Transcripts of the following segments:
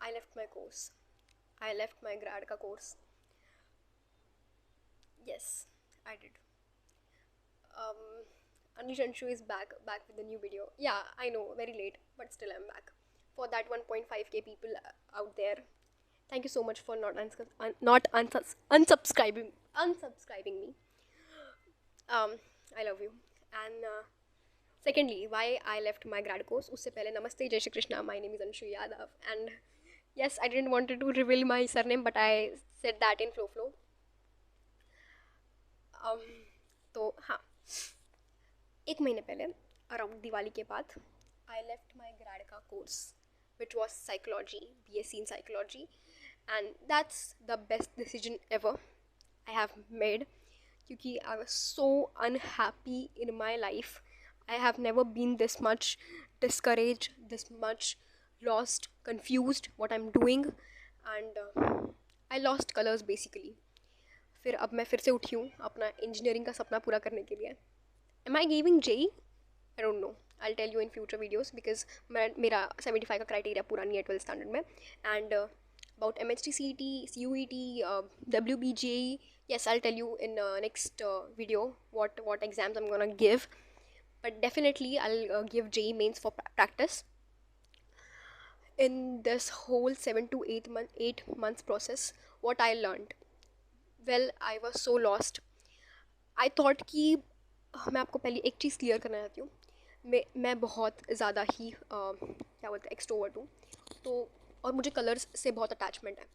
I left my course. I left my grad ka course. Yes, I did. Um, Anish Anshu is back with a new video. Yeah, I know, very late, but still I'm back. For that 1.5k people out there, thank you so much for not unsubscribing me. I love you. And secondly, why I left my grad course. उससे पहले नमस्ते जय Shri Krishna. My name is Anshu Yadav, and yes, I didn't want to reveal my surname, but I said that in flow. um, तो हाँ, एक महीने पहले around Diwali के बाद आई लेफ्ट माई ग्रेड का course which was psychology, BSc in psychology, and that's the best decision ever I have made, क्योंकि I was so unhappy in my life. I have never been this much discouraged, this much lost, confused what I'm doing, and I lost colors basically. फिर अब मैं फिर से उठी हूँ अपना engineering का सपना पूरा करने के लिए. Am I giving JEE? I don't know. I'll tell you in future videos because मेरा 75 का क्राइटेरिया पूरा नहीं है 12th स्टैंडर्ड में. And about MHT, CET, CUET, WBJE, yes, I'll tell you in next video what exams I'm gonna give. But definitely I'll give JEE mains for practice. In this whole 7 to 8 months process, what I learned, well, I was so lost. I thought कि मैं आपको पहले एक चीज़ clear करना चाहती हूँ. मैं बहुत ज़्यादा ही क्या बोलते हैं, एक्सट्रोवर्ट हूँ. तो और मुझे कलर्स से बहुत अटैचमेंट है.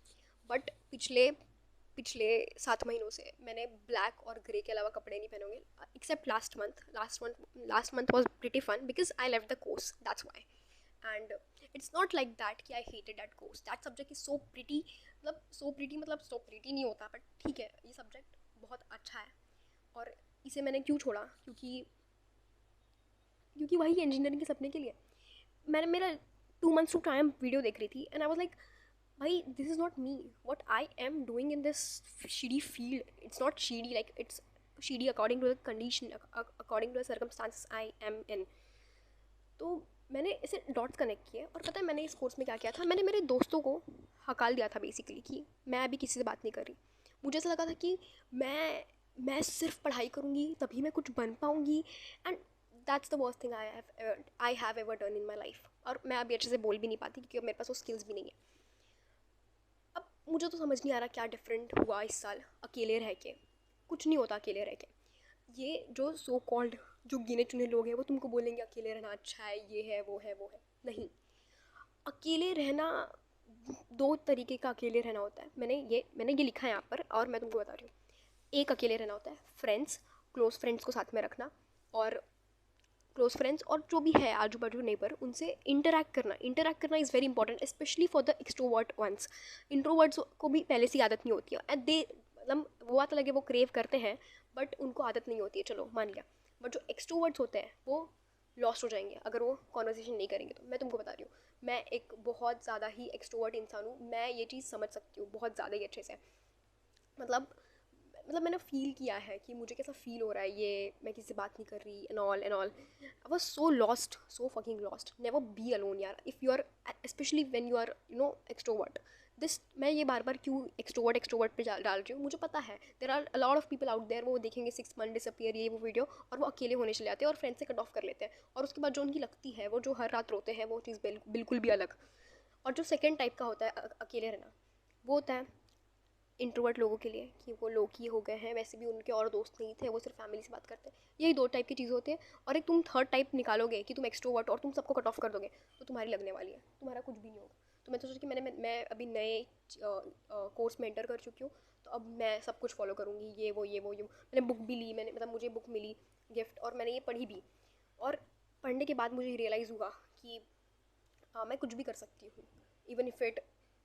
बट पिछले 7 महीनों से मैंने ब्लैक और ग्रे के अलावा कपड़े नहीं पहने होंगे, except last month was pretty fun because I left the course, that's why. And it's not like that कि I hated that course. That subject is so pretty, मतलब सो प्रिटी नहीं होता, बट ठीक है, ये सब्जेक्ट बहुत अच्छा है. और इसे मैंने क्यों छोड़ा? क्योंकि वही इंजीनियरिंग के सपने के लिए. मैंने मेरा 2 months टू टाइम वीडियो देख रही थी एंड आई वाज लाइक, भाई this is not me. What I am doing in this shady field, it's not shady, like it's shady according to the condition, according to the circumstances I am in. तो मैंने इसे dots connect किए और पता है मैंने इस course में क्या किया था. मैंने मेरे दोस्तों को हकाल दिया था बेसिकली कि मैं अभी किसी से बात नहीं कर रही. मुझे ऐसा लगा था कि मैं सिर्फ पढ़ाई करूँगी तभी मैं कुछ बन पाऊँगी. And that's the worst thing I have ever done in my life. और मैं अभी अच्छे से बोल भी नहीं पाती क्योंकि अब मेरे पास वो स्किल्स भी नहीं है. अब मुझे तो समझ नहीं आ रहा क्या डिफरेंट हुआ इस साल अकेले रह के. कुछ नहीं होता अकेले रह के. ये जो सो कॉल्ड जो गिने चुने लोग हैं वो तुमको बोलेंगे अकेले रहना अच्छा है, ये है वो है वो है. नहीं, अकेले रहना 2 तरीके का अकेले रहना होता है. मैंने ये लिखा है यहाँ पर और मैं तुमको बता रही हूँ. एक अकेले रहना होता है फ्रेंड्स, क्लोज फ्रेंड्स को साथ में रखना, और क्लोज फ्रेंड्स और जो भी है आजू बाजू नेबर, उनसे इंटरेक्ट करना is very important, specially for the extrovert ones. Introverts को भी पहले से आदत नहीं होती है एंड दे, मतलब वो बात लगे वो क्रेव करते हैं बट उनको आदत नहीं होती है, चलो मान लिया. बट जो एक्सट्रोवर्ट्स होते हैं वो लॉस्ट हो जाएंगे अगर वो कॉन्वर्सेशन नहीं करेंगे. तो मैं तुमको बता रही हूँ, मैं एक बहुत ज़्यादा ही एक्सट्रोवर्ट इंसान हूँ. मैं ये चीज़ समझ सकती हूँ बहुत ज़्यादा ही अच्छे से. मतलब मैंने फील किया है कि मुझे कैसा फील हो रहा है ये, मैं किसी से बात नहीं कर रही and all. I was so lost, so fucking lost. Never be alone यार, if you are, especially when you are extrovert. मैं ये बार बार क्यों एक्सट्रोवर्ट पे डाल रही हूँ, मुझे पता है there are a lot of people out there, वो देखेंगे 6 month डिसअपियर ये वो वीडियो और वो अकेले होने चले जाते हैं और फ्रेंड से कट ऑफ कर लेते हैं. और उसके बाद जो उनकी लगती है, वो जो हर रात रोते हैं, वो चीज़ बिल्कुल भी अलग. और जो सेकेंड टाइप का होता है अकेले रहना, वो होता है इंट्रोवर्ट लोगों के लिए कि वो लोग ही हो गए हैं, वैसे भी उनके और दोस्त नहीं थे, वो सिर्फ फैमिली से बात करते हैं. यही 2 टाइप की चीज़ होती है. और एक तुम थर्ड टाइप निकालोगे कि तुम एक्सट्रोवर्ट और तुम सबको कट ऑफ कर दोगे, तो तुम्हारी लगने वाली है, तुम्हारा कुछ भी नहीं होगा. तो मैं तो सोचा कि मैं अभी नए कोर्स में एंटर कर चुकी हूँ, तो अब मैं सब कुछ फॉलो करूँगी, ये वो मैंने बुक भी ली, मुझे बुक मिली गिफ्ट और मैंने ये पढ़ी भी. और पढ़ने के बाद मुझे रियलाइज़ हुआ कि हाँ, मैं कुछ भी कर सकती हूँ,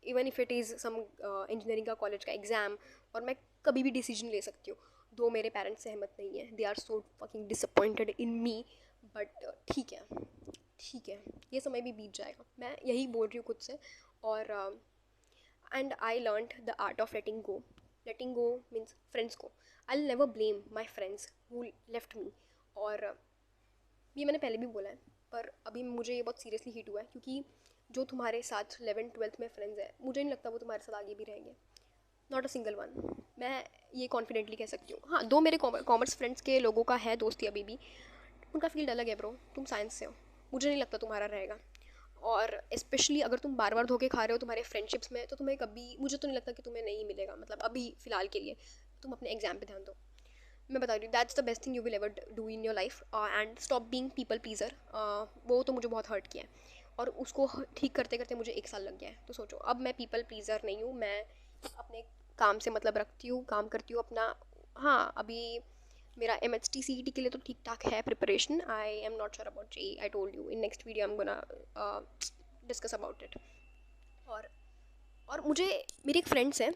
even if it is some engineering का कॉलेज का एग्ज़ाम, और मैं कभी भी डिसीजन ले सकती हूँ. दो मेरे पेरेंट्स सहमत नहीं है, they are so fucking disappointed in me. But ठीक है, ये समय भी बीत जाएगा, मैं यही बोल रही हूँ खुद से. और and I learned the art of letting go means friends को. I will never blame my friends who left me. और ये मैंने पहले भी बोला है, पर अभी मुझे ये बहुत सीरियसली हिट हुआ है क्योंकि जो तुम्हारे साथ 11th-12th में फ्रेंड्स है, मुझे नहीं लगता वो तुम्हारे साथ आगे भी रहेंगे, नॉट अ सिंगल वन। मैं ये कॉन्फिडेंटली कह सकती हूँ। हाँ, दो मेरे कॉमर्स फ्रेंड्स के लोगों का है दोस्ती अभी भी, उनका फील्ड अलग है ब्रो, तुम साइंस से हो, मुझे नहीं लगता तुम्हारा रहेगा। और स्पेशली अगर तुम बार बार धोखे खा रहे हो तुम्हारे फ्रेंडशिप्स में, तो तुम्हें कभी, मुझे तो नहीं लगता कि तुम्हें नहीं मिलेगा, मतलब अभी फ़िलहाल के लिए। तुम अपने एग्जाम पे ध्यान दो, मैं बता रही हूँ, that's the best thing you will ever do in your life. And stop being people pleaser. वो तो मुझे बहुत हर्ट किया है, और उसको ठीक करते करते मुझे 1 साल लग गया है। तो सोचो, अब मैं पीपल प्लीज़र नहीं हूँ, मैं अपने काम से मतलब रखती हूँ, काम करती हूँ अपना। हाँ, अभी मेरा MHT CET के लिए तो ठीक ठाक है preparation. I am not sure about JEE, I told you in next video I am gonna discuss about it. और मुझे मेरी एक फ्रेंड से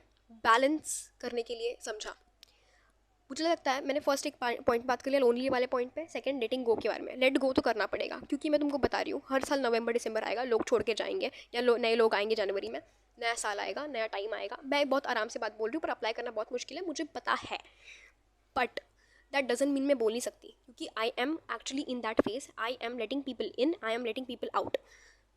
बैलेंस करने के लिए समझा। मुझे लगता है मैंने फर्स्ट एक पॉइंट बात कर लिया लोनली वाले पॉइंट पे, सेकंड डेटिंग गो के बारे में। लेट गो तो करना पड़ेगा, क्योंकि मैं तुमको बता रही हूँ, हर साल नवंबर दिसंबर आएगा, लोग छोड़ के जाएंगे, या नए लोग आएंगे जनवरी में, नया साल आएगा, नया टाइम आएगा। मैं बहुत आराम से बात बोल रही हूँ, पर अप्लाई करना बहुत मुश्किल है, मुझे पता है। बट दैट डजंट मीन मैं बोल नहीं सकती, क्योंकि I am actually in that phase. I am letting people in, I am letting people out,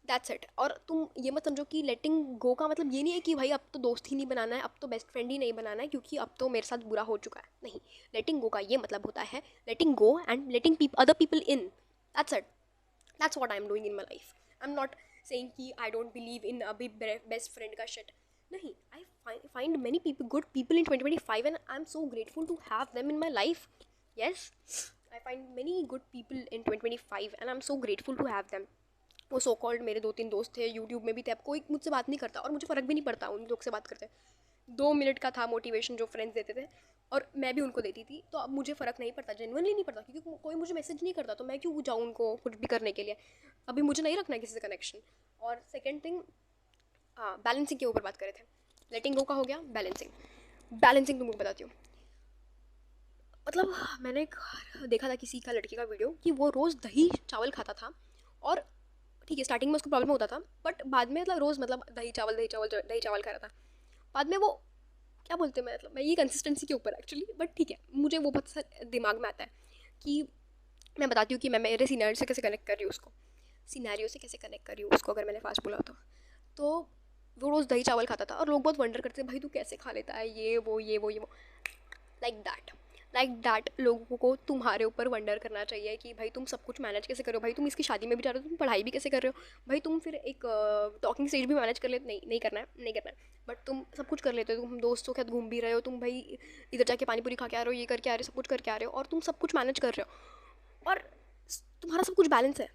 that's it. और तुम ये मत समझो कि लेटिंग गो का मतलब ये नहीं है कि भाई अब तो दोस्त ही नहीं बनाना है, अब तो बेस्ट फ्रेंड ही नहीं बनाना है, क्योंकि अब तो मेरे साथ बुरा हो चुका है। नहीं, लेटिंग गो का ये मतलब होता है letting go and letting other people in, that's it. That's what I am doing in my life. I am not saying कि आई डोंट बिलीव इन अभी बेस्ट फ्रेंड का शिट। नहीं, आई find many people, good people in 2025, and I'm so grateful to have them in my life. Yes, I find many good people in 2025 and I'm so grateful to have them. वो so called मेरे 2-3 दोस्त थे, YouTube में भी थे, अब कोई मुझसे बात नहीं करता, और मुझे फ़र्क भी नहीं पड़ता उन लोग से बात करते। 2 मिनट का था मोटिवेशन जो फ्रेंड्स देते थे, और मैं भी उनको देती थी, तो अब मुझे फ़र्क नहीं पड़ता, जेन्युइनली नहीं पड़ता, क्योंकि कोई मुझे मैसेज नहीं करता, तो मैं क्यों जाऊँ उनको कुछ भी करने के लिए। अभी मुझे नहीं रखना है किसी से कनेक्शन। और सेकेंड थिंग, हाँ, बैलेंसिंग के ऊपर बात कर रहे थे। लेटिंग गो का हो गया, बैलेंसिंग तुमको बताती हूँ। मतलब मैंने देखा था किसी का लड़के का वीडियो कि वो रोज़ दही चावल खाता था, और ठीक है, स्टार्टिंग में उसको प्रॉब्लम होता था, बट बाद में मतलब रोज़ मतलब दही चावल खा रहा था। बाद में वो क्या बोलते हैं, मतलब मैं ये कंसिस्टेंसी के ऊपर एक्चुअली, बट ठीक है, मुझे वो बहुत दिमाग में आता है कि मैं बताती हूँ कि मैं मेरे सिनेरियो से कैसे कनेक्ट कर रही हूँ उसको, अगर मैंने फास्ट बोला तो वो रोज़ दही चावल खाता था, और लोग बहुत वंडर करते थे, भाई तू कैसे खा लेता है ये वो लाइक दैट। लोगों को तुम्हारे ऊपर वंडर करना चाहिए कि भाई तुम सब कुछ मैनेज कैसे कर रहे हो, भाई तुम इसकी शादी में भी जा रहे हो, तुम पढ़ाई भी कैसे कर रहे हो, भाई तुम फिर एक टॉकिंग स्टेज भी मैनेज कर लेते। नहीं करना है, बट तुम सब कुछ कर लेते हो, तुम दोस्तों के साथ घूम भी रहे हो, तुम भाई इधर जाके पानी पूरी खा के आ रहे हो, ये करके आ रहे हो, सब कुछ करके आ रहे हो, और तुम सब कुछ मैनेज कर रहे हो, और तुम्हारा सब कुछ बैलेंस है,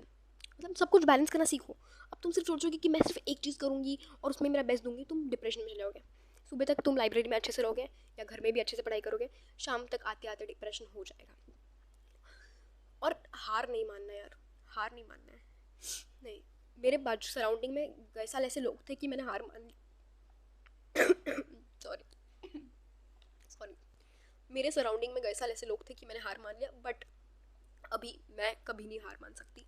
मतलब सब कुछ बैलेंस करना सीखो। अब तुम सिर्फ सोचोगे कि मैं सिर्फ एक चीज़ करूँगी और उसमें मेरा बेस्ट दूंगी, तुम डिप्रेशन में चले जाओगे। सुबह तक तुम लाइब्रेरी में अच्छे से रहोगे, या घर में भी अच्छे से पढ़ाई करोगे, शाम तक आते आते डिप्रेशन हो जाएगा। और हार नहीं मानना यार, हार नहीं मानना है। नहीं, मेरे बाजू सराउंडिंग में गए साल ऐसे लोग थे कि मैंने हार मान ली। सॉरी मेरे सराउंडिंग में गए साल ऐसे लोग थे कि मैंने हार मान लिया, बट अभी मैं कभी नहीं हार मान सकती।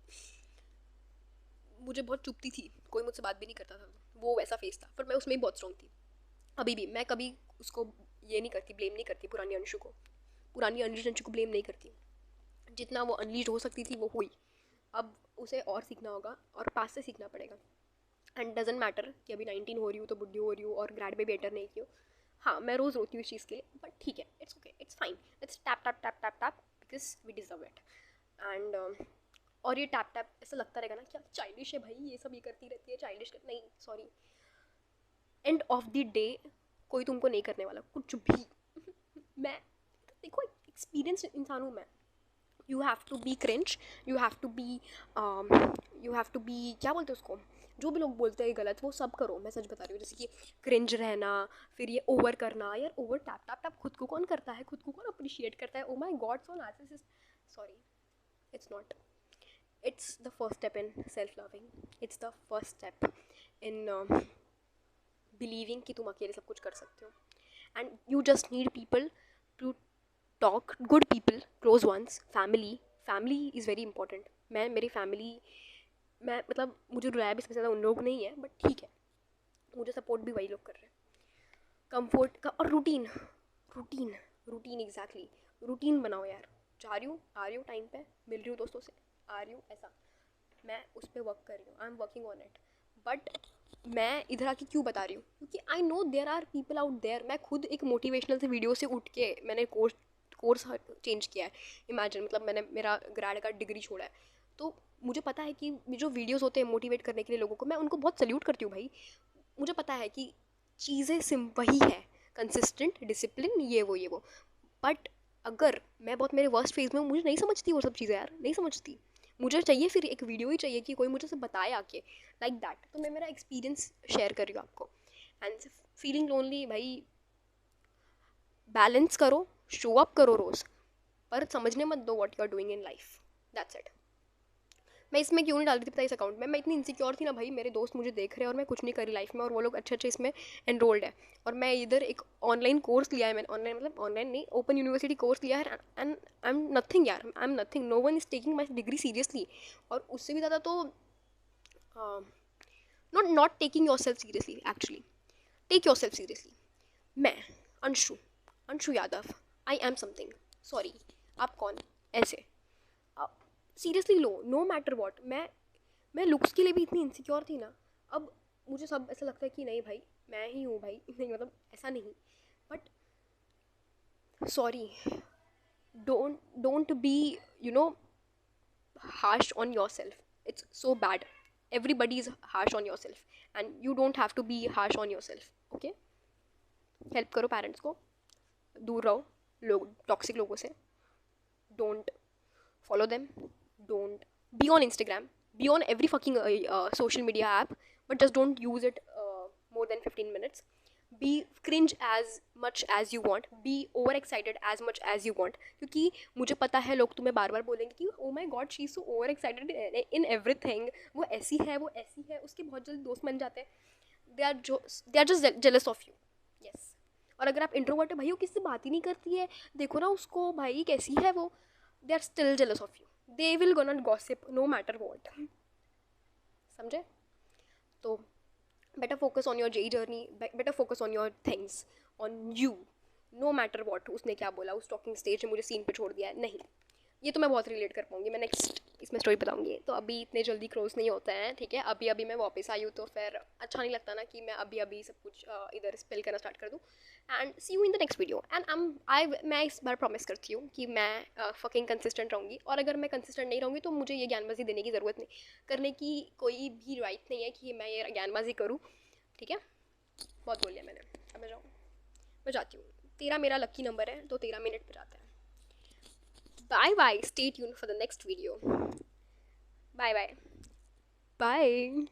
मुझे बहुत चुभती थी, कोई मुझसे बात भी नहीं करता था, वो वैसा फेस था, पर मैं उसमें ही बहुत स्ट्रॉन्ग थी। अभी भी मैं कभी उसको ये नहीं करती, ब्लेम नहीं करती पुरानी अंशु को ब्लेम नहीं करती। जितना वो अनलीड हो सकती थी वो हुई, अब उसे और सीखना होगा, और पास से सीखना पड़ेगा। एंड डजेंट मैटर कि अभी 19 हो रही हूँ तो बुढ़ी हो रही हूँ और ग्रेड में बेटर नहीं की हो। हाँ, मैं रोज़ रोती हूँ इस चीज़ के लिए, बट ठीक है, it's okay, it's fine, it's tap tap tap tap tap because we deserve it. And और ये टैप टैप ऐसा लगता रहेगा ना, क्या चाइल्डिश है भाई, ये सब ये करती रहती है, चाइल्डिश नहीं, sorry, end of the day कोई तुमको नहीं करने वाला कुछ भी। मैं देखो एक्सपीरियंस इंसान हूँ मैं। You have to be cringe, you have to be क्या बोलते हैं उसको, जो भी लोग बोलते हैं गलत, वो सब करो। मैं सच बता रही हूँ, जैसे कि क्रिंज रहना, फिर ये ओवर करना, यार ओवर टैप टैप टैप खुद को कौन करता है, खुद को कौन अप्रिशिएट करता है। Oh my god, so narcissist, sorry, it's not, it's the first step in self-loving, it's the first step in believing कि तुम अकेले सब कुछ कर सकते हो। and you just need people to talk, good people, close ones, family is very important। मेरी family, मैं मतलब मुझे रुलाया भी सबसे ज़्यादा उन लोग नहीं है, बट ठीक है, मुझे सपोर्ट भी वही लोग कर रहे हैं। कंफर्ट का और रूटीन एग्जैक्टली, रूटीन बनाओ यार। जा रही हूँ, आ रही हूँ टाइम पे, मिल रही हूँ दोस्तों से, आ रही हूँ, ऐसा मैं उस पर वर्क कर रही हूँ, I am working on it. But मैं इधर आके क्यों बता रही हूँ, क्योंकि I know there are people out there. मैं खुद एक मोटिवेशनल से वीडियो से उठ के मैंने कोर्स चेंज किया है. इमेजिन, मतलब मैंने मेरा ग्रेड का डिग्री छोड़ा है. तो मुझे पता है कि जो वीडियोस होते हैं मोटिवेट करने के लिए लोगों को, मैं उनको बहुत सल्यूट करती हूँ भाई. मुझे पता है कि चीज़ें वही है, कंसिस्टेंट, डिसिप्लिन, ये वो. बट अगर मैं बहुत मेरे वर्स्ट फेज में हूँ, मुझे नहीं समझती वो सब चीज़ें यार, नहीं समझती. मुझे चाहिए फिर एक वीडियो ही चाहिए कि कोई मुझे से बताए आके, लाइक दैट. तो मैं मेरा एक्सपीरियंस शेयर कर रही हूँ आपको. एंड फीलिंग लोनली, भाई बैलेंस करो, शो अप करो रोज़, पर समझने मत दो what you are doing in life. That's it. मैं इसमें क्यों नहीं डाल रही थी पता, इस अकाउंट में मैं इतनी इनसिक्योर थी ना भाई. मेरे दोस्त मुझे देख रहे हैं और मैं कुछ नहीं करी लाइफ में, और वो लोग अच्छे अच्छे इसमें एनरोल्ड है, और मैं इधर एक ऑनलाइन कोर्स लिया है. मैंने ऑनलाइन, मतलब ऑनलाइन नहीं, ओपन यूनिवर्सिटी कोर्स लिया है. एंड आई एम नथिंग यार, I am nothing. No one is taking my degree seriously. और उससे भी ज़्यादा तो not taking yourself seriously. Actually take yourself seriously. मैं Anshu Yadav, I am something. Sorry, आप कौन? ऐसे सीरियसली लो, नो मैटर वॉट. मैं लुक्स के लिए भी इतनी इनसिक्योर थी ना. अब मुझे सब ऐसा लगता है कि नहीं भाई, मैं ही हूँ भाई. नहीं, मतलब ऐसा नहीं, but sorry, don't be harsh on yourself. It's so bad. Everybody is harsh on yourself, and you don't have to be harsh on yourself. Okay? Help करो पेरेंट्स को, दूर रहो लोग टॉक्सिक लोगों से. Don't follow them. Don't be on Instagram. Be on every fucking social media app, but just don't use it more than 15 minutes. Be cringe as much as you want. Be overexcited as much as you want. क्योंकि मुझे पता है लोग तुम्हें बार बार बोलेंगे कि oh my god she is so overexcited in everything. वो ऐसी है, वो ऐसी है. उसके बहुत जल्दी दोस्त बन जाते हैं. They are just jealous of you. Yes. और अगर आप इंट्रोवर्ट है, भाई वो किससे बात ही नहीं करती है, देखो ना उसको भाई कैसी है वो. They are still jealous of you. They will gonna gossip no matter what. समझे? तो better focus on your JEE journey. Better focus on your things, on you. No matter what. उसने क्या बोला, उस टॉकिंग स्टेज में मुझे scene पे छोड़ दिया है, नहीं. ये तो मैं बहुत रिलेट कर पाऊँगी. मैं नेक्स्ट इसमें स्टोरी बताऊँगी. तो अभी इतने जल्दी क्लोज नहीं होता है, ठीक है. अभी मैं वापस आई हूँ, तो फिर अच्छा नहीं लगता ना कि मैं अभी सब कुछ इधर स्पेल करना स्टार्ट कर दूँ. And see you in the next video. And मैं इस बार प्रॉमिस करती हूँ कि मैं फकिंग कंसिस्टेंट रहूँगी. और अगर मैं कंसिस्टेंट नहीं रहूँगी तो मुझे ये ज्ञानबाजी देने की ज़रूरत नहीं, करने की कोई भी राइट नहीं है कि मैं ये ज्ञानबाजी करूँ, ठीक है. बहुत बोल लिया मैंने, अब मैं जाऊँ, मैं जाती हूँ. 13 मेरा लकी नंबर है, तो 13 मिनट पर जाता है. Bye. Stay tuned for the next video. Bye.